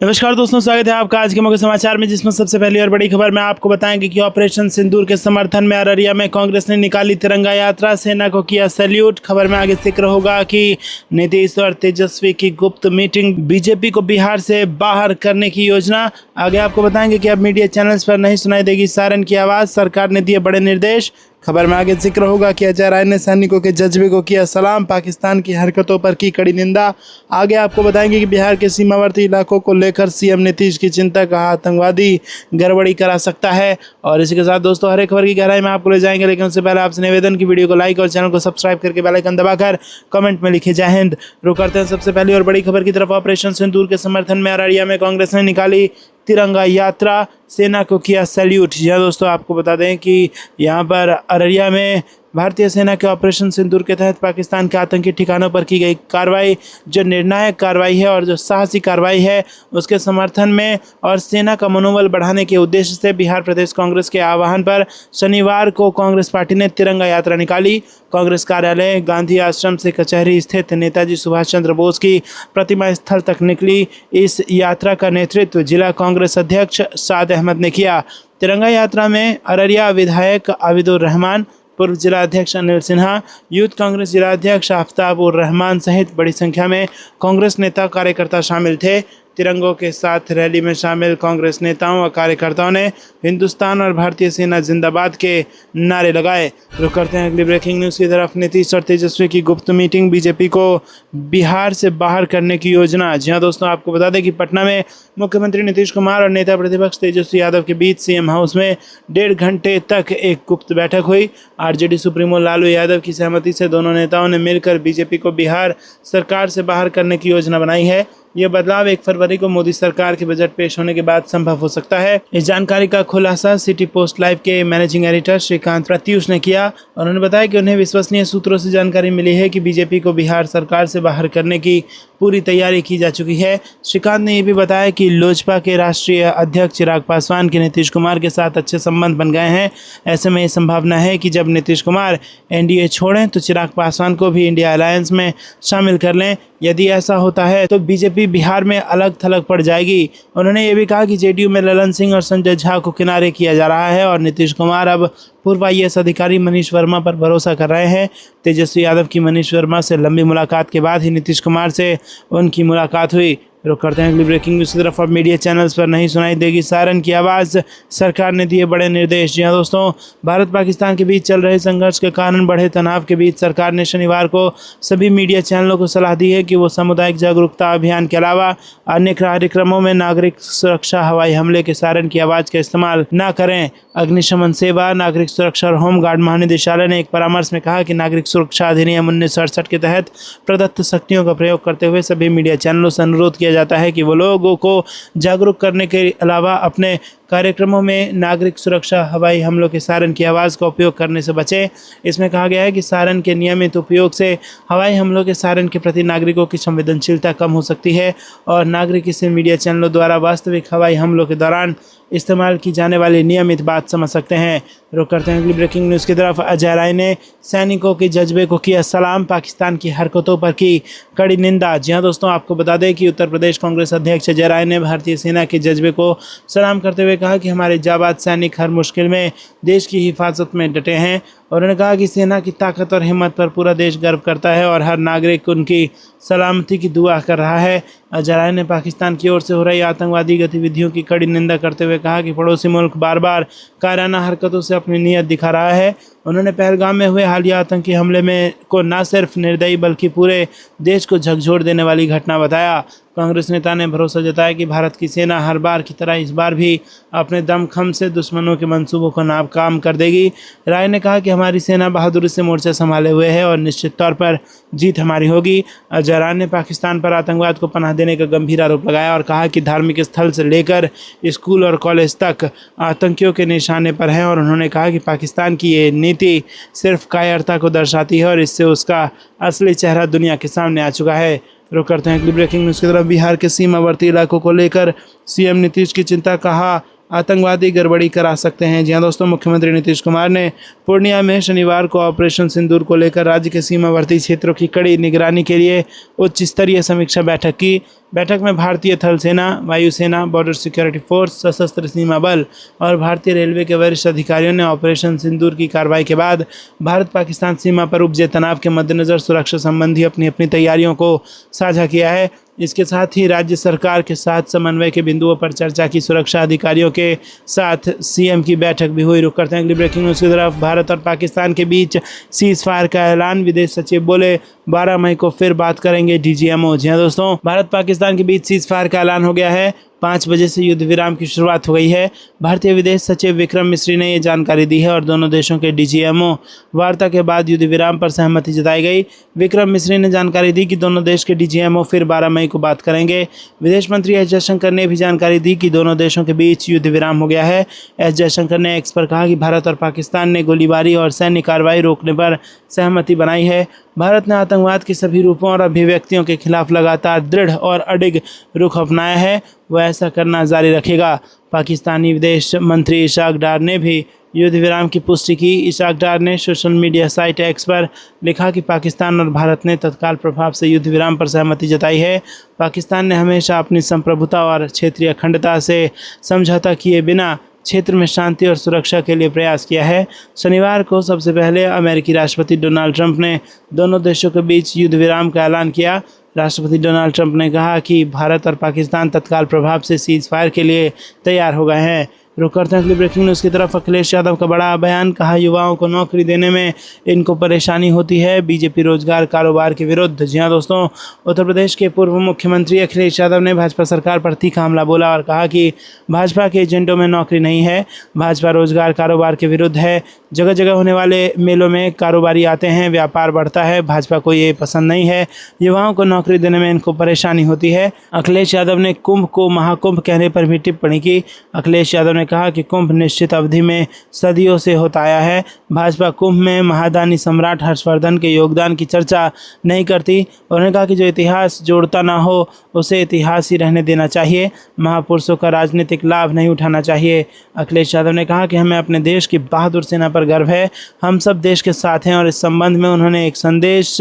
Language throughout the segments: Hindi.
नमस्कार दोस्तों, स्वागत है आपका आज के मुख्य समाचार में, जिसमें सबसे पहली और बड़ी खबर मैं आपको बताएंगे कि ऑपरेशन सिंदूर के समर्थन में अररिया में कांग्रेस ने निकाली तिरंगा यात्रा, सेना को किया सैल्यूट। खबर में आगे जिक्र होगा कि नीतीश और तेजस्वी की गुप्त मीटिंग, बीजेपी को बिहार से बाहर करने की योजना। आगे आपको बताएंगे कि अब मीडिया चैनल्स पर नहीं सुनाई देगी सायरन की आवाज़, सरकार ने दिए बड़े निर्देश। खबर में आगे जिक्र होगा कि अजय राय ने सैनिकों के जज्बे को किया सलाम, पाकिस्तान की हरकतों पर की कड़ी निंदा। आगे आपको बताएंगे कि बिहार के सीमावर्ती इलाकों को लेकर सीएम नीतीश की चिंता, कहा आतंकवादी गड़बड़ी करा सकता है। और इसी के साथ दोस्तों हर एक खबर की गहराई में आपको ले जाएंगे, लेकिन उससे पहले आपसे निवेदन की वीडियो को लाइक और चैनल को सब्सक्राइब करके बेल आइकन दबाकर कमेंट में लिखे जय हिंद। रुक करते हैं सबसे पहली और बड़ी खबर की तरफ। ऑपरेशन सिंदूर के समर्थन में अररिया में कांग्रेस ने निकाली तिरंगा यात्रा, सेना को किया सैल्यूट। जी दोस्तों, आपको बता दें कि यहाँ पर अररिया में भारतीय सेना के ऑपरेशन सिंदूर के तहत पाकिस्तान के आतंकी ठिकानों पर की गई कार्रवाई, जो निर्णायक कार्रवाई है और जो साहसी कार्रवाई है, उसके समर्थन में और सेना का मनोबल बढ़ाने के उद्देश्य से बिहार प्रदेश कांग्रेस के आह्वान पर शनिवार को कांग्रेस पार्टी ने तिरंगा यात्रा निकाली। कांग्रेस कार्यालय, गांधी आश्रम से कचहरी स्थित नेताजी सुभाष चंद्र बोस की प्रतिमा स्थल तक निकली इस यात्रा का नेतृत्व जिला कांग्रेस अध्यक्ष साद अहमद ने किया। तिरंगा यात्रा में अररिया विधायक आबिदुर रहमान, पूर्व जिला अध्यक्ष अनिल सिन्हा, यूथ कांग्रेस जिला अध्यक्ष आफ्ताब उर रहमान सहित बड़ी संख्या में कांग्रेस नेता कार्यकर्ता शामिल थे। तिरंगों के साथ रैली में शामिल कांग्रेस नेताओं और कार्यकर्ताओं ने हिंदुस्तान और भारतीय सेना जिंदाबाद के नारे लगाए। रुक करते हैं अगली ब्रेकिंग न्यूज़ की तरफ। नीतीश और तेजस्वी की गुप्त मीटिंग, बीजेपी को बिहार से बाहर करने की योजना। जी हाँ दोस्तों, आपको बता दें कि पटना में मुख्यमंत्री नीतीश कुमार और नेता प्रतिपक्ष तेजस्वी यादव के बीच सीएम हाउस में 1.5 घंटे तक एक गुप्त बैठक हुई। आरजेडी सुप्रीमो लालू यादव की सहमति से दोनों नेताओं ने मिलकर बीजेपी को बिहार सरकार से बाहर करने की योजना बनाई है। यह बदलाव 1 फरवरी को मोदी सरकार के बजट पेश होने के बाद संभव हो सकता है। इस जानकारी का खुलासा सिटी पोस्ट लाइव के मैनेजिंग एडिटर श्रीकांत प्रत्युष ने किया। उन्होंने बताया कि उन्हें विश्वसनीय सूत्रों से जानकारी मिली है कि बीजेपी को बिहार सरकार से बाहर करने की पूरी तैयारी की जा चुकी है। श्रीकांत ने यह भी बताया कि लोजपा के राष्ट्रीय अध्यक्ष चिराग पासवान के नीतीश कुमार के साथ अच्छे संबंध बन गए हैं। ऐसे में ये संभावना है कि जब नीतीश कुमार एनडीए छोड़ें तो चिराग पासवान को भी इंडिया अलायंस में शामिल कर लें। यदि ऐसा होता है तो बीजेपी बिहार में अलग थलग पड़ जाएगी। उन्होंने ये भी कहा कि जेडीयू में ललन सिंह और संजय झा को किनारे किया जा रहा है और नीतीश कुमार अब पूर्व IAS अधिकारी मनीष वर्मा पर भरोसा कर रहे हैं। तेजस्वी यादव की मनीष वर्मा से लंबी मुलाकात के बाद ही नीतीश कुमार से उनकी मुलाकात हुई। रुक करते हैं अगली ब्रेकिंग न्यूज़ की तरफ। अब मीडिया चैनल्स पर नहीं सुनाई देगी सायरन की आवाज़, सरकार ने दिए बड़े निर्देश। जी हाँ दोस्तों, भारत पाकिस्तान के बीच चल रहे संघर्ष के कारण बढ़े तनाव के बीच सरकार ने शनिवार को सभी मीडिया चैनलों को सलाह दी है कि वो सामुदायिक जागरूकता अभियान के अलावा अन्य कार्यक्रमों में नागरिक सुरक्षा, हवाई हमले के सायरन की आवाज़ का इस्तेमाल न करें। अग्निशमन सेवा, नागरिक सुरक्षा और होमगार्ड महानिदेशालय ने एक परामर्श में कहा कि नागरिक सुरक्षा अधिनियम 1968 के तहत प्रदत्त शक्तियों का प्रयोग करते हुए सभी मीडिया चैनलों से अनुरोध किया जाता है कि वो लोगों को जागरूक करने के अलावा अपने कार्यक्रमों में नागरिक सुरक्षा, हवाई हमलों के सायरन की आवाज़ का उपयोग करने से बचें। इसमें कहा गया है कि सायरन के नियमित उपयोग से हवाई हमलों के सायरन के प्रति नागरिकों की संवेदनशीलता कम हो सकती है और नागरिक इसे मीडिया चैनलों द्वारा वास्तविक हवाई हमलों के दौरान इस्तेमाल की जाने वाली नियमित बात समझ सकते हैं। रुक करते हैं अगली ब्रेकिंग न्यूज़ की तरफ। अजय राय ने सैनिकों के जज्बे को किया सलाम, पाकिस्तान की हरकतों पर की कड़ी निंदा। जी हाँ दोस्तों, आपको बता दें कि उत्तर प्रदेश कांग्रेस अध्यक्ष अजय राय ने भारतीय सेना के जज्बे को सलाम करते हुए कहा कि हमारे जाबाज सैनिक हर मुश्किल में देश की हिफाजत में डटे हैं। उन्होंने कहा कि सेना की ताकत और हिम्मत पर पूरा देश गर्व करता है और हर नागरिक उनकी सलामती की दुआ कर रहा है। अजय राय ने पाकिस्तान की ओर से हो रही आतंकवादी गतिविधियों की कड़ी निंदा करते हुए कहा कि पड़ोसी मुल्क बार बार कायराना हरकतों से अपनी नीयत दिखा रहा है। उन्होंने पहलगाम में हुए हालिया आतंकी हमले में को न सिर्फ निर्दयी बल्कि पूरे देश को झकझोर देने वाली घटना बताया। कांग्रेस नेता ने भरोसा जताया कि भारत की सेना हर बार की तरह इस बार भी अपने दमखम से दुश्मनों के मंसूबों को नाकाम कर देगी। राय ने कहा कि हमारी सेना बहादुरी से मोर्चा संभाले हुए है और निश्चित तौर पर जीत हमारी होगी। अजय राय ने पाकिस्तान पर आतंकवाद को पनाह देने का गंभीर आरोप लगाया और कहा कि धार्मिक स्थल से लेकर स्कूल और कॉलेज तक आतंकियों के निशाने पर हैं और उन्होंने कहा कि पाकिस्तान की ये नीति सिर्फ कायरता को दर्शाती है और इससे उसका असली चेहरा दुनिया के सामने आ चुका है। रुक करते हैं अगली ब्रेकिंग न्यूज़ की तरफ। बिहार के सीमावर्ती इलाकों को लेकर सीएम नीतीश की चिंता, कहा आतंकवादी गड़बड़ी करा सकते हैं। जी हाँ दोस्तों, मुख्यमंत्री नीतीश कुमार ने पूर्णिया में शनिवार को ऑपरेशन सिंदूर को लेकर राज्य के सीमावर्ती क्षेत्रों की कड़ी निगरानी के लिए उच्च स्तरीय समीक्षा बैठक की। बैठक में भारतीय थल सेना, वायुसेना, बॉर्डर सिक्योरिटी फोर्स, सशस्त्र सीमा बल और भारतीय रेलवे के वरिष्ठ अधिकारियों ने ऑपरेशन सिंदूर की कार्रवाई के बाद भारत पाकिस्तान सीमा पर उपजे तनाव के मद्देनज़र सुरक्षा संबंधी अपनी अपनी तैयारियों को साझा किया है। इसके साथ ही राज्य सरकार के साथ समन्वय के बिंदुओं पर चर्चा की। सुरक्षा अधिकारियों के साथ सीएम की बैठक भी हुई। रुक करते हैं अगली ब्रेकिंग न्यूज़ की तरफ। भारत और पाकिस्तान के बीच सीज फायर का ऐलान, विदेश सचिव बोले 12 मई को फिर बात करेंगे डीजीएमओ। जी हाँ दोस्तों, भारत पाकिस्तान के बीच सीज फायर का ऐलान हो गया है। 5 बजे से युद्ध विराम की शुरुआत हो गई है। भारतीय विदेश सचिव विक्रम मिस्री ने ये जानकारी दी है और दोनों देशों के डीजीएमओ वार्ता के बाद युद्ध विराम पर सहमति जताई गई। विक्रम मिस्री ने जानकारी दी कि दोनों देश के डीजीएमओ फिर 12 मई को बात करेंगे। विदेश मंत्री एस जयशंकर ने भी जानकारी दी कि दोनों देशों के बीच युद्ध विराम हो गया है। एस जयशंकर ने एक्स पर कहा कि भारत और पाकिस्तान ने गोलीबारी और सैन्य कार्रवाई रोकने पर सहमति बनाई है। भारत ने आतंकवाद के सभी रूपों और अभिव्यक्तियों के खिलाफ लगातार दृढ़ और अडिग रुख अपनाया है, वह ऐसा करना जारी रखेगा। पाकिस्तानी विदेश मंत्री इशाक डार ने भी युद्ध विराम की पुष्टि की। इशाक डार ने सोशल मीडिया साइट एक्स पर लिखा कि पाकिस्तान और भारत ने तत्काल प्रभाव से युद्ध विराम पर सहमति जताई है। पाकिस्तान ने हमेशा अपनी संप्रभुता और क्षेत्रीय अखंडता से समझौता किए बिना क्षेत्र में शांति और सुरक्षा के लिए प्रयास किया है। शनिवार को सबसे पहले अमेरिकी राष्ट्रपति डोनाल्ड ट्रंप ने दोनों देशों के बीच युद्ध विराम का ऐलान किया। राष्ट्रपति डोनाल्ड ट्रंप ने कहा कि भारत और पाकिस्तान तत्काल प्रभाव से सीज फायर के लिए तैयार हो गए हैं। रुक करते हैं अगली ब्रेकिंग न्यूज़ की तरफ। अखिलेश यादव का बड़ा बयान, कहा युवाओं को नौकरी देने में इनको परेशानी होती है, बीजेपी रोजगार कारोबार के विरुद्ध। जी हाँ दोस्तों, उत्तर प्रदेश के पूर्व मुख्यमंत्री अखिलेश यादव ने भाजपा सरकार पर तीखा हमला बोला और कहा कि भाजपा के एजेंडों में नौकरी नहीं है, भाजपा रोजगार कारोबार के विरुद्ध है। जगह जगह होने वाले मेलों में कारोबारी आते हैं, व्यापार बढ़ता है, भाजपा को ये पसंद नहीं है। युवाओं को नौकरी देने में इनको परेशानी होती है। अखिलेश यादव ने कुंभ को महाकुंभ कहने पर भी टिप्पणी की। अखिलेश यादव ने कहा कि कुंभ निश्चित अवधि में सदियों से होता आया है। भाजपा कुंभ में महादानी सम्राट हर्षवर्धन के योगदान की चर्चा नहीं करती। उन्होंने कहा कि जो इतिहास जोड़ता ना हो उसे इतिहास ही रहने देना चाहिए, महापुरुषों का राजनीतिक लाभ नहीं उठाना चाहिए। अखिलेश यादव ने कहा कि हमें अपने देश की बहादुर सेना पर गर्व है, हम सब देश के साथ हैं। और इस संबंध में उन्होंने एक संदेश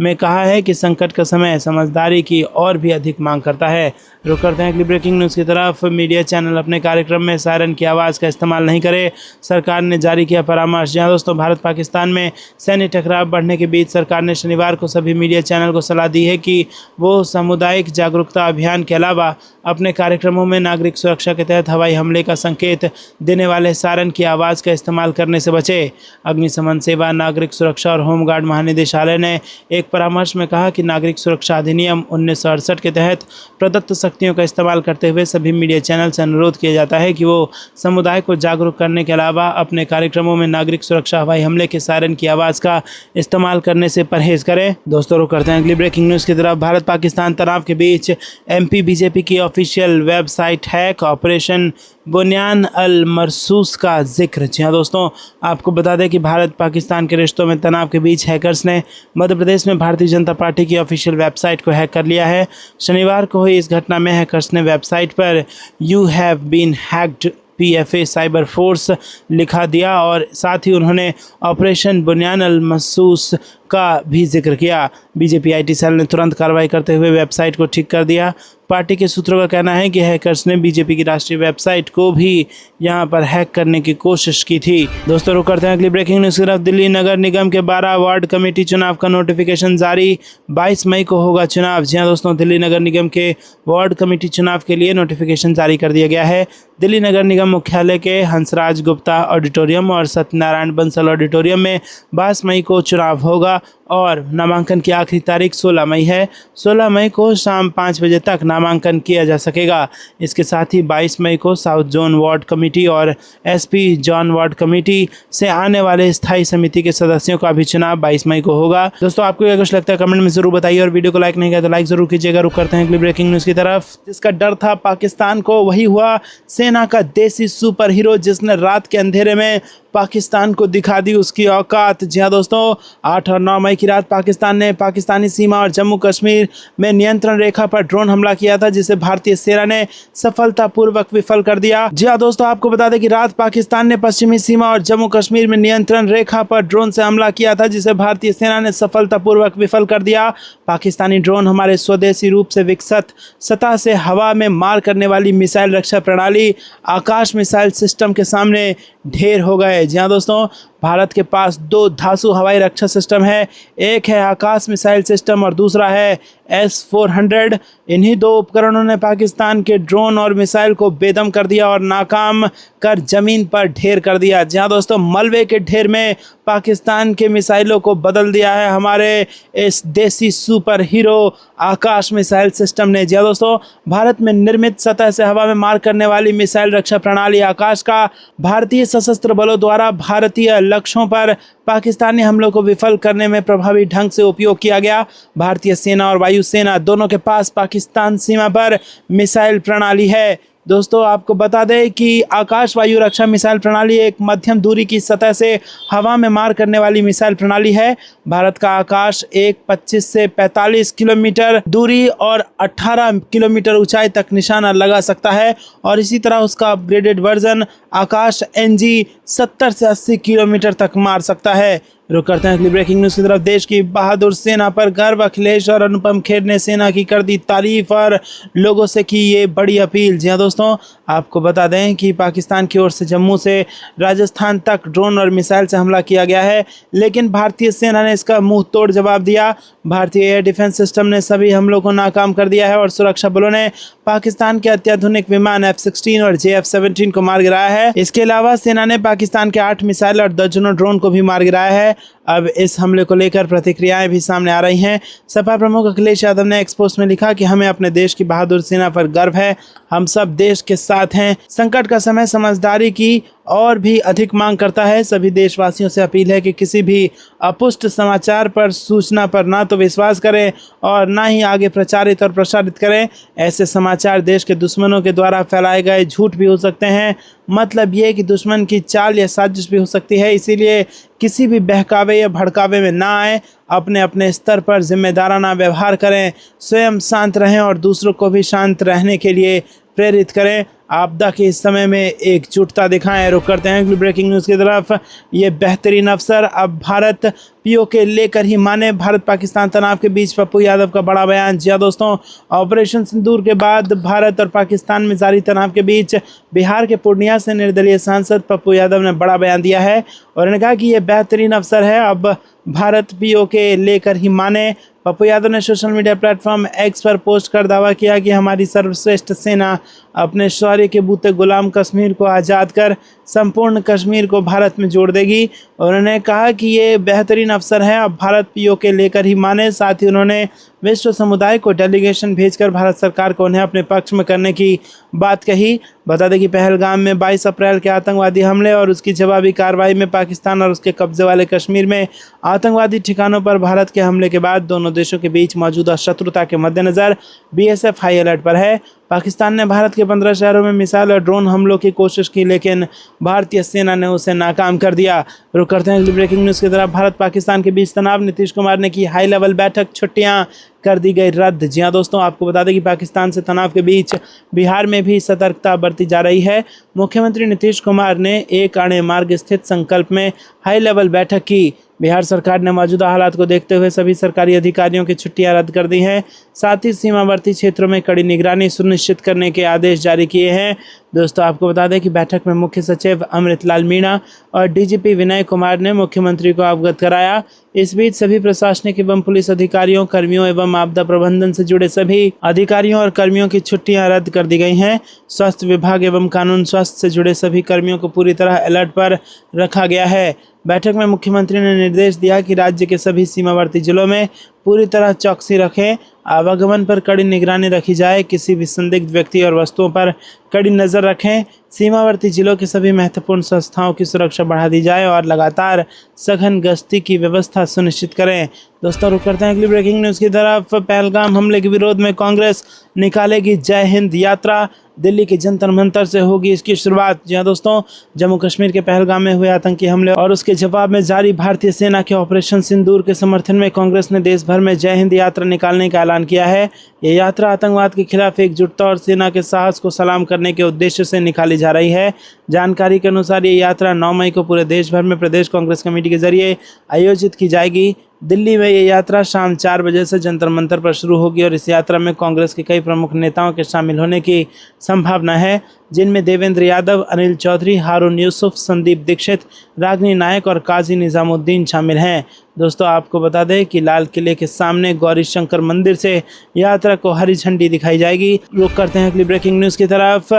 में कहा है कि संकट का समय समझदारी की और भी अधिक मांग करता है। रुक करते हैं अगली ब्रेकिंग न्यूज़ की तरफ। मीडिया चैनल अपने कार्यक्रम में सायरन की आवाज़ का इस्तेमाल नहीं करे, सरकार ने जारी किया परामर्श। जहां दोस्तों, भारत पाकिस्तान में सैन्य टकराव बढ़ने के बीच सरकार ने शनिवार को सभी मीडिया चैनल को सलाह दी है कि वो सामुदायिक जागरूकता अभियान के अलावा अपने कार्यक्रमों में नागरिक सुरक्षा के तहत हवाई हमले का संकेत देने वाले सायरन की आवाज़ का इस्तेमाल करने से बचे। अग्निशमन सेवा, नागरिक सुरक्षा और होमगार्ड महानिदेशालय ने एक परामर्श में कहा कि नागरिक सुरक्षा अधिनियम 1968 के तहत प्रदत्त शक्तियों का इस्तेमाल करते हुए सभी मीडिया चैनल से अनुरोध किया जाता है कि वो समुदाय को जागरूक करने के अलावा अपने कार्यक्रमों में नागरिक सुरक्षा हवाई हमले के सायरन की आवाज़ का इस्तेमाल करने से परहेज करें। दोस्तों, रुक करते हैं अगली ब्रेकिंग न्यूज़ की तरफ। भारत पाकिस्तान तनाव के बीच एमपी बीजेपी की ऑफिशियल वेबसाइट हैक, ऑपरेशन बुनियान अल मरसूस का जिक्र। जी हाँ दोस्तों, आपको बता दें कि भारत पाकिस्तान के रिश्तों में तनाव के बीच हैकर्स ने मध्य प्रदेश में भारतीय जनता पार्टी की ऑफिशियल वेबसाइट को हैक कर लिया है। शनिवार को हुई इस घटना में हैकर्स ने वेबसाइट पर "you have been hacked PFA cyber force" लिखा दिया और साथ ही उन्होंने ऑपरेशन बुनियान अल मरसूस का भी जिक्र किया। बीजेपी IT सेल ने तुरंत कार्रवाई करते हुए वेबसाइट को ठीक कर दिया। पार्टी के सूत्रों का कहना है कि हैकर्स ने बीजेपी की राष्ट्रीय वेबसाइट को भी यहां पर हैक करने की कोशिश की थी। दोस्तों, रुक करते हैं अगली ब्रेकिंग न्यूज़ की तरफ। दिल्ली नगर निगम के 12 वार्ड कमेटी चुनाव का नोटिफिकेशन जारी, 22 मई को होगा चुनाव। जी हाँ दोस्तों, दिल्ली नगर निगम के वार्ड कमेटी चुनाव के लिए नोटिफिकेशन जारी कर दिया गया है। दिल्ली नगर निगम मुख्यालय के हंसराज गुप्ता ऑडिटोरियम और सत्यनारायण बंसल ऑडिटोरियम में 22 मई को चुनाव होगा और नामांकन की आखिरी तारीख 16 मई है। 16 मई को शाम 5 बजे तक नामांकन किया जा सकेगा। इसके साथ ही 22 मई को साउथ जोन वार्ड कमेटी और SP जॉन वार्ड कमेटी से आने वाले स्थायी समिति के सदस्यों का भी चुनाव 22 मई को होगा। दोस्तों, आपको क्या कुछ लगता है कमेंट में जरूर बताइए और वीडियो को लाइक नहीं किया तो लाइक जरूर कीजिएगा। रुक करते हैं अगली ब्रेकिंग न्यूज़ की तरफ। जिसका डर था पाकिस्तान को, वही हुआ सेना का देसी सुपर हीरो, जिसने रात के अंधेरे में पाकिस्तान को दिखा दी उसकी औकात। जी हाँ दोस्तों, 8 और 9 मई की रात पाकिस्तान ने पाकिस्तानी सीमा और जम्मू कश्मीर में नियंत्रण रेखा पर ड्रोन हमला किया था, जिसे भारतीय सेना ने सफलतापूर्वक विफल कर दिया। जी हाँ दोस्तों, आपको बता दें कि रात पाकिस्तान ने पश्चिमी सीमा और जम्मू कश्मीर में नियंत्रण रेखा पर ड्रोन से हमला किया था, जिसे भारतीय सेना ने सफलतापूर्वक विफल कर दिया। पाकिस्तानी ड्रोन हमारे स्वदेशी रूप से विकसित सतह से हवा में मार करने वाली मिसाइल रक्षा प्रणाली आकाश मिसाइल सिस्टम के सामने ढेर हो गए। जी हाँ दोस्तों, भारत के पास 2 धासु हवाई रक्षा सिस्टम है, एक है आकाश मिसाइल सिस्टम और दूसरा है S-400। इन्हीं 2 उपकरणों ने पाकिस्तान के ड्रोन और मिसाइल को बेदम कर दिया और नाकाम कर जमीन पर ढेर कर दिया। जी हाँ दोस्तों, मलबे के ढेर में पाकिस्तान के मिसाइलों को बदल दिया है हमारे इस देसी सुपर हीरो आकाश मिसाइल सिस्टम ने। जी हाँ दोस्तों, भारत में निर्मित सतह से हवा में मार करने वाली मिसाइल रक्षा प्रणाली आकाश का भारतीय सशस्त्र बलों द्वारा भारतीय लक्ष्यों पर पाकिस्तानी हमलों को विफल करने में प्रभावी ढंग से उपयोग किया गया। भारतीय सेना और वायुसेना दोनों के पास पाकिस्तान सीमा पर मिसाइल प्रणाली है। दोस्तों, आपको बता दें कि आकाश वायु रक्षा मिसाइल प्रणाली एक मध्यम दूरी की सतह से हवा में मार करने वाली मिसाइल प्रणाली है। भारत का आकाश एक 25 से 45 किलोमीटर दूरी और 18 किलोमीटर ऊंचाई तक निशाना लगा सकता है और इसी तरह उसका अपग्रेडेड वर्जन आकाश NG 70 से 80 किलोमीटर तक मार सकता है। रुक करते हैं अगली ब्रेकिंग न्यूज़ की तरफ। देश की बहादुर सेना पर गर्व, अखिलेश और अनुपम खेर ने सेना की कर दी तारीफ और लोगों से की ये बड़ी अपील। जी हाँ दोस्तों, आपको बता दें कि पाकिस्तान की ओर से जम्मू से राजस्थान तक ड्रोन और मिसाइल से हमला किया गया है, लेकिन भारतीय सेना ने इसका मुंह तोड़ जवाब दिया। भारतीय एयर डिफेंस सिस्टम ने सभी हमलों को नाकाम कर दिया है और सुरक्षा बलों ने पाकिस्तान के अत्याधुनिक विमान F-16 और JF-17 को मार गिराया है। इसके अलावा सेना ने पाकिस्तान के 8 मिसाइल और दर्जनों ड्रोन को भी मार गिराया है। अब इस हमले को लेकर प्रतिक्रियाएं भी सामने आ रही हैं। सपा प्रमुख अखिलेश यादव ने एक्स पोस्ट में लिखा कि हमें अपने देश की बहादुर सेना पर गर्व है, हम सब देश के साथ हैं। संकट का समय समझदारी की और भी अधिक मांग करता है। सभी देशवासियों से अपील है कि किसी भी अपुष्ट समाचार पर, सूचना पर ना तो विश्वास करें और ना ही आगे प्रचारित और प्रसारित करें। ऐसे समाचार देश के दुश्मनों के द्वारा फैलाए गए झूठ भी हो सकते हैं। मतलब ये कि दुश्मन की चाल या साजिश भी हो सकती है, इसीलिए किसी भी बहकावे या भड़कावे में ना आए। अपने अपने स्तर पर जिम्मेदाराना व्यवहार करें, स्वयं शांत रहें और दूसरों को भी शांत रहने के लिए प्रेरित करें। आपदा के इस समय में एकजुटता दिखाएं। रुक करते हैं ब्रेकिंग न्यूज़ की तरफ। ये बेहतरीन अवसर अब भारत POK लेकर ही माने, भारत पाकिस्तान तनाव के बीच पप्पू यादव का बड़ा बयान। जी हाँ दोस्तों, ऑपरेशन सिंदूर के बाद भारत और पाकिस्तान में जारी तनाव के बीच बिहार के पूर्णिया से निर्दलीय सांसद पप्पू यादव ने बड़ा बयान दिया है और उन्होंने कहा कि ये बेहतरीन अवसर है, अब भारत POK लेकर ही माने। पप्पू यादव ने सोशल मीडिया प्लेटफॉर्म X पर पोस्ट कर दावा किया कि हमारी सर्वश्रेष्ठ सेना अपने शौर्य के बूते गुलाम कश्मीर को आज़ाद कर संपूर्ण कश्मीर को भारत में जोड़ देगी। उन्होंने कहा कि ये बेहतरीन अवसर है, अब भारत POK लेकर ही माने। साथ ही उन्होंने विश्व समुदाय को डेलीगेशन भेजकर भारत सरकार को उन्हें अपने पक्ष में करने की बात कही। बता दें कि पहलगाम में 22 अप्रैल के आतंकवादी हमले और उसकी जवाबी कार्रवाई में पाकिस्तान और उसके कब्जे वाले कश्मीर में आतंकवादी ठिकानों पर भारत के हमले के बाद दोनों देशों के बीच मौजूदा शत्रुता के मद्देनज़र BSF हाई अलर्ट पर है। पाकिस्तान ने भारत के 15 शहरों में मिसाइल और ड्रोन हमलों की कोशिश की, लेकिन भारतीय सेना ने उसे नाकाम कर दिया। रुक करते हैं अगली ब्रेकिंग न्यूज़ की तरफ। भारत पाकिस्तान के बीच तनाव, नीतीश कुमार ने की हाई लेवल बैठक, छुट्टियां कर दी गई रद्द। जी हाँ दोस्तों, आपको बता दें कि पाकिस्तान से तनाव के बीच बिहार में भी सतर्कता बरती जा रही है। मुख्यमंत्री नीतीश कुमार ने एक आणे मार्ग स्थित संकल्प में हाई लेवल बैठक की। बिहार सरकार ने मौजूदा हालात को देखते हुए सभी सरकारी अधिकारियों की छुट्टियां रद्द कर दी हैं। साथ ही सीमावर्ती क्षेत्रों में कड़ी निगरानी सुनिश्चित करने के आदेश जारी किए हैं। दोस्तों, आपको बता दें कि बैठक में मुख्य सचिव अमृतलाल मीणा और DGP विनय कुमार ने मुख्यमंत्री को अवगत कराया। इस बीच सभी प्रशासनिक एवं पुलिस अधिकारियों, कर्मियों एवं आपदा प्रबंधन से जुड़े सभी अधिकारियों और कर्मियों की छुट्टियां रद्द कर दी गई हैं। स्वास्थ्य विभाग एवं कानून स्वास्थ्य से जुड़े सभी कर्मियों को पूरी तरह अलर्ट पर रखा गया है। बैठक में मुख्यमंत्री ने निर्देश दिया कि राज्य के सभी सीमावर्ती जिलों में पूरी तरह चौकसी रखें, आवागमन पर कड़ी निगरानी रखी जाए, किसी भी संदिग्ध व्यक्ति और वस्तुओं पर कड़ी नज़र रखें, सीमावर्ती जिलों के सभी महत्वपूर्ण संस्थाओं की सुरक्षा बढ़ा दी जाए और लगातार सघन गश्ती की व्यवस्था सुनिश्चित करें। दोस्तों, रुक करते हैं अगली ब्रेकिंग न्यूज़ की तरफ। पहलगाम हमले के विरोध में कांग्रेस निकालेगी जय हिंद यात्रा। दिल्ली के जंतर मंतर से होगी इसकी शुरुआत। जी हाँ दोस्तों, जम्मू कश्मीर के पहलगाम में हुए आतंकी हमले और उसके जवाब में जारी भारतीय सेना के ऑपरेशन सिंदूर के समर्थन में कांग्रेस ने देश भर में जय हिंद यात्रा निकालने का ऐलान किया है। ये यात्रा आतंकवाद के खिलाफ एकजुटता और सेना के साहस को सलाम करने के उद्देश्य से निकाली जा रही है। जानकारी के अनुसार ये यात्रा 9 मई को पूरे देश भर में प्रदेश कांग्रेस कमेटी के जरिए आयोजित की जाएगी। दिल्ली में ये यात्रा शाम 4 बजे से जंतर मंतर पर शुरू होगी और इस यात्रा में कांग्रेस के कई प्रमुख नेताओं के शामिल होने की संभावना है, जिनमें देवेंद्र यादव, अनिल चौधरी, हारून यूसुफ, संदीप दीक्षित, रागिनी नायक और काजी निजामुद्दीन शामिल हैं। दोस्तों, आपको बता दें कि लाल किले के सामने गौरी शंकर मंदिर से यात्रा को हरी झंडी दिखाई जाएगी। रुक करते हैं अगली ब्रेकिंग न्यूज़ की तरफ।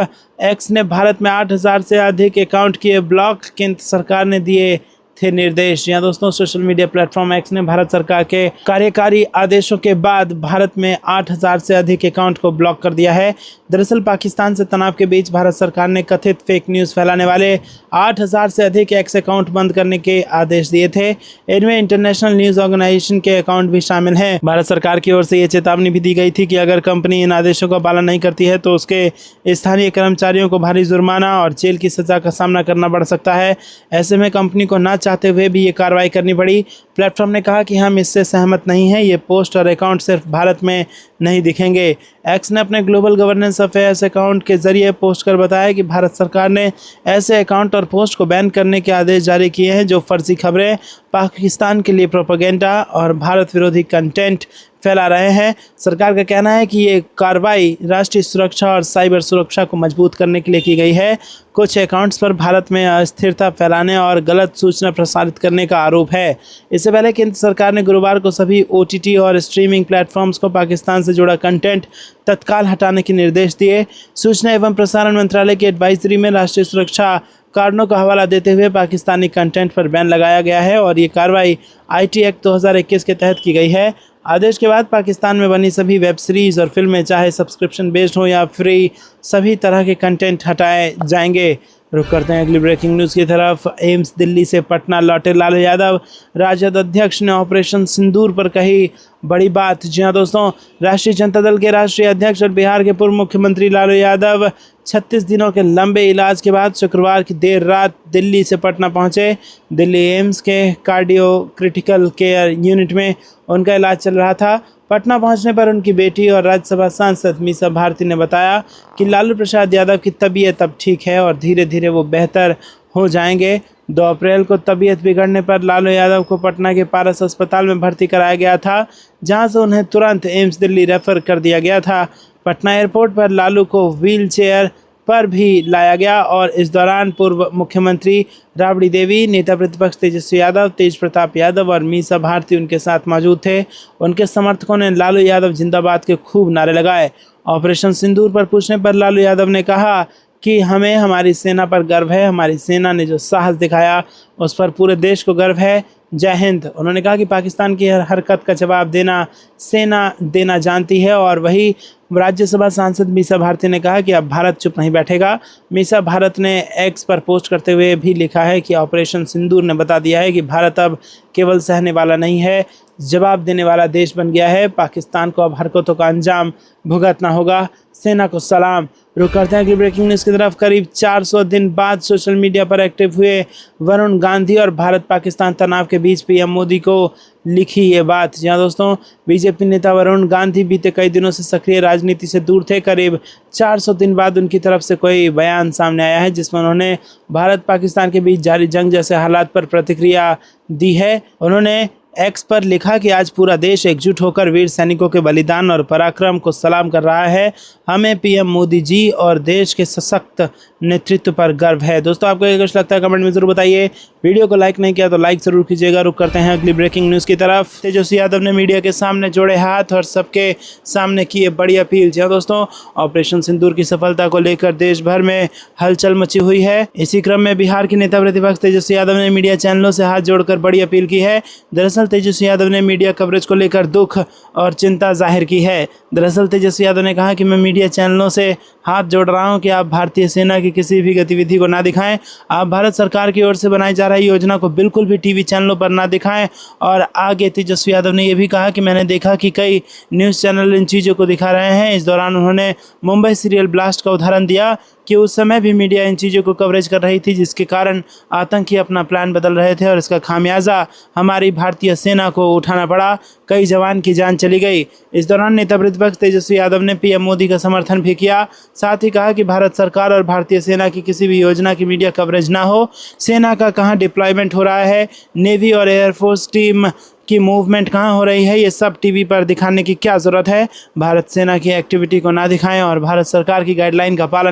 एक्स ने भारत में 8,000 से अधिक अकाउंट किए ब्लॉक, केंद्र सरकार ने दिए थे निर्देश। यहाँ दोस्तों, सोशल मीडिया प्लेटफॉर्म एक्स ने भारत सरकार के कार्यकारी आदेशों के बाद भारत में 8,000 से अधिक अकाउंट को ब्लॉक कर दिया है। दरअसल पाकिस्तान से तनाव के बीच भारत सरकार ने कथित फेक न्यूज़ फैलाने वाले 8,000 से अधिक एक्स अकाउंट बंद करने के आदेश दिए थे। इनमें इंटरनेशनल न्यूज़ ऑर्गेनाइजेशन के अकाउंट भी शामिल हैं। भारत सरकार की ओर से ये चेतावनी भी दी गई थी कि अगर कंपनी इन आदेशों का पालन नहीं करती है तो उसके स्थानीय कर्मचारियों को भारी जुर्माना और जेल की सज़ा का सामना करना पड़ सकता है। ऐसे में कंपनी को न चाहते हुए भी ये कार्रवाई करनी पड़ी। प्लेटफॉर्म ने कहा कि हम इससे सहमत नहीं हैं। ये पोस्ट और अकाउंट सिर्फ भारत में नहीं दिखेंगे। एक्स ने अपने ग्लोबल गवर्नेंस अफेयर्स अकाउंट के जरिए पोस्ट कर बताया कि भारत सरकार ने ऐसे अकाउंट और पोस्ट को बैन करने के आदेश जारी किए हैं जो फर्जी खबरें, पाकिस्तान के लिए प्रोपेगेंडा और भारत विरोधी कंटेंट फैला रहे हैं। सरकार का कहना है कि ये कार्रवाई राष्ट्रीय सुरक्षा और साइबर सुरक्षा को मजबूत करने के लिए की गई है। कुछ अकाउंट्स पर भारत में अस्थिरता फैलाने और गलत सूचना प्रसारित करने का आरोप है। इससे पहले केंद्र सरकार ने गुरुवार को सभी OTT और स्ट्रीमिंग प्लेटफॉर्म्स को पाकिस्तान से जुड़ा कंटेंट तत्काल हटाने के निर्देश दिए। सूचना एवं प्रसारण मंत्रालय की एडवाइजरी में राष्ट्रीय सुरक्षा कारणों का हवाला देते हुए पाकिस्तानी कंटेंट पर बैन लगाया गया है और ये कार्रवाई IT एक्ट 2021 के तहत की गई है। आदेश के बाद पाकिस्तान में बनी सभी वेब सीरीज़ और फिल्में, चाहे सब्सक्रिप्शन बेस्ड हो या फ्री, सभी तरह के कंटेंट हटाए जाएंगे। रुक करते हैं अगली ब्रेकिंग न्यूज़ की तरफ। एम्स दिल्ली से पटना लौटे लालू यादव, राजद अध्यक्ष ने ऑपरेशन सिंदूर पर कही बड़ी बात। जी हाँ दोस्तों, राष्ट्रीय जनता दल के राष्ट्रीय अध्यक्ष और बिहार के पूर्व मुख्यमंत्री लालू यादव 36 दिनों के लंबे इलाज के बाद शुक्रवार की देर रात दिल्ली से पटना पहुंचे। दिल्ली एम्स के कार्डियो क्रिटिकल केयर यूनिट में उनका इलाज चल रहा था। पटना पहुंचने पर उनकी बेटी और राज्यसभा सांसद मीसा भारती ने बताया कि लालू प्रसाद यादव की तबीयत अब ठीक है और धीरे धीरे वो बेहतर हो जाएंगे। 2 अप्रैल को तबीयत बिगड़ने पर लालू यादव को पटना के पारस अस्पताल में भर्ती कराया गया था, जहां से उन्हें तुरंत एम्स दिल्ली रेफर कर दिया गया था। पटना एयरपोर्ट पर लालू को व्हील चेयर पर भी लाया गया और इस दौरान पूर्व मुख्यमंत्री राबड़ी देवी, नेता प्रतिपक्ष तेजस्वी यादव, तेज प्रताप यादव और मीसा भारती उनके साथ मौजूद थे। उनके समर्थकों ने लालू यादव जिंदाबाद के खूब नारे लगाए। ऑपरेशन सिंदूर पर पूछने पर लालू यादव ने कहा कि हमें हमारी सेना पर गर्व है। हमारी सेना ने जो साहस दिखाया उस पर पूरे देश को गर्व है। जय हिंद। उन्होंने कहा कि पाकिस्तान की हर हरकत का जवाब देना सेना देना जानती है। और वही राज्यसभा सांसद मीसा भारती ने कहा कि अब भारत चुप नहीं बैठेगा। मीसा भारत ने एक्स पर पोस्ट करते हुए भी लिखा है कि ऑपरेशन सिंदूर ने बता दिया है कि भारत अब केवल सहने वाला नहीं है, जवाब देने वाला देश बन गया है। पाकिस्तान को अब हरकतों का अंजाम भुगतना होगा। सेना को सलाम। रुक करते हैं कि ब्रेकिंग न्यूज़ की तरफ। करीब 400 दिन बाद सोशल मीडिया पर एक्टिव हुए वरुण गांधी और भारत पाकिस्तान तनाव के बीच PM मोदी को लिखी ये बात। जहाँ दोस्तों, बीजेपी नेता वरुण गांधी बीते कई दिनों से सक्रिय राजनीति से दूर थे। करीब 400 दिन बाद उनकी तरफ से कोई बयान सामने आया है जिसमें उन्होंने भारत पाकिस्तान के बीच जारी जंग जैसे हालात पर प्रतिक्रिया दी है। उन्होंने एक्स पर लिखा कि आज पूरा देश एकजुट होकर वीर सैनिकों के बलिदान और पराक्रम को सलाम कर रहा है। हमें PM मोदी जी और देश के सशक्त नेतृत्व पर गर्व है। दोस्तों, आपको ये कुछ लगता है कमेंट में ज़रूर बताइए। वीडियो को लाइक नहीं किया तो लाइक ज़रूर कीजिएगा। रुक करते हैं अगली ब्रेकिंग न्यूज़ की तरफ। तेजस्वी यादव ने मीडिया के सामने जोड़े हाथ और सबके सामने की बड़ी अपील। जी दोस्तों, ऑपरेशन सिंदूर की सफलता को लेकर देश भर में हलचल मची हुई है। इसी क्रम में बिहार के नेता प्रतिपक्ष तेजस्वी यादव ने मीडिया चैनलों से हाथ जोड़कर बड़ी अपील की है। दरअसल दरअसल तेजस्वी यादव ने मीडिया कवरेज को लेकर दुख और चिंता जाहिर की है। दरअसल तेजस्वी यादव ने कहा कि मैं मीडिया चैनलों से हाथ जोड़ रहा हूं कि आप भारतीय सेना की किसी भी गतिविधि को ना दिखाएं। आप भारत सरकार की ओर से बनाई जा रही योजना को बिल्कुल भी टीवी चैनलों पर ना दिखाएं। और आगे तेजस्वी यादव ने यह भी कहा कि मैंने देखा कि कई न्यूज़ चैनल इन चीज़ों को दिखा रहे हैं। इस दौरान उन्होंने मुंबई सीरियल ब्लास्ट का उदाहरण दिया कि उस समय भी मीडिया इन चीज़ों को कवरेज कर रही थी, जिसके कारण आतंकी अपना प्लान बदल रहे थे और इसका खामियाजा हमारी भारतीय सेना को उठाना पड़ा। कई जवान की जान चली गई। इस दौरान नेता प्रतिपक्ष तेजस्वी यादव ने पीएम मोदी का समर्थन भी किया। साथ ही कहा कि भारत सरकार और भारतीय सेना की किसी भी योजना की मीडिया कवरेज ना हो। सेना का कहाँ डिप्लॉयमेंट हो रहा है, नेवी और एयरफोर्स टीम की मूवमेंट कहाँ हो रही है, ये सब टीवी पर दिखाने की क्या ज़रूरत है। भारत सेना की एक्टिविटी को ना दिखाएं और भारत सरकार की गाइडलाइन का पालन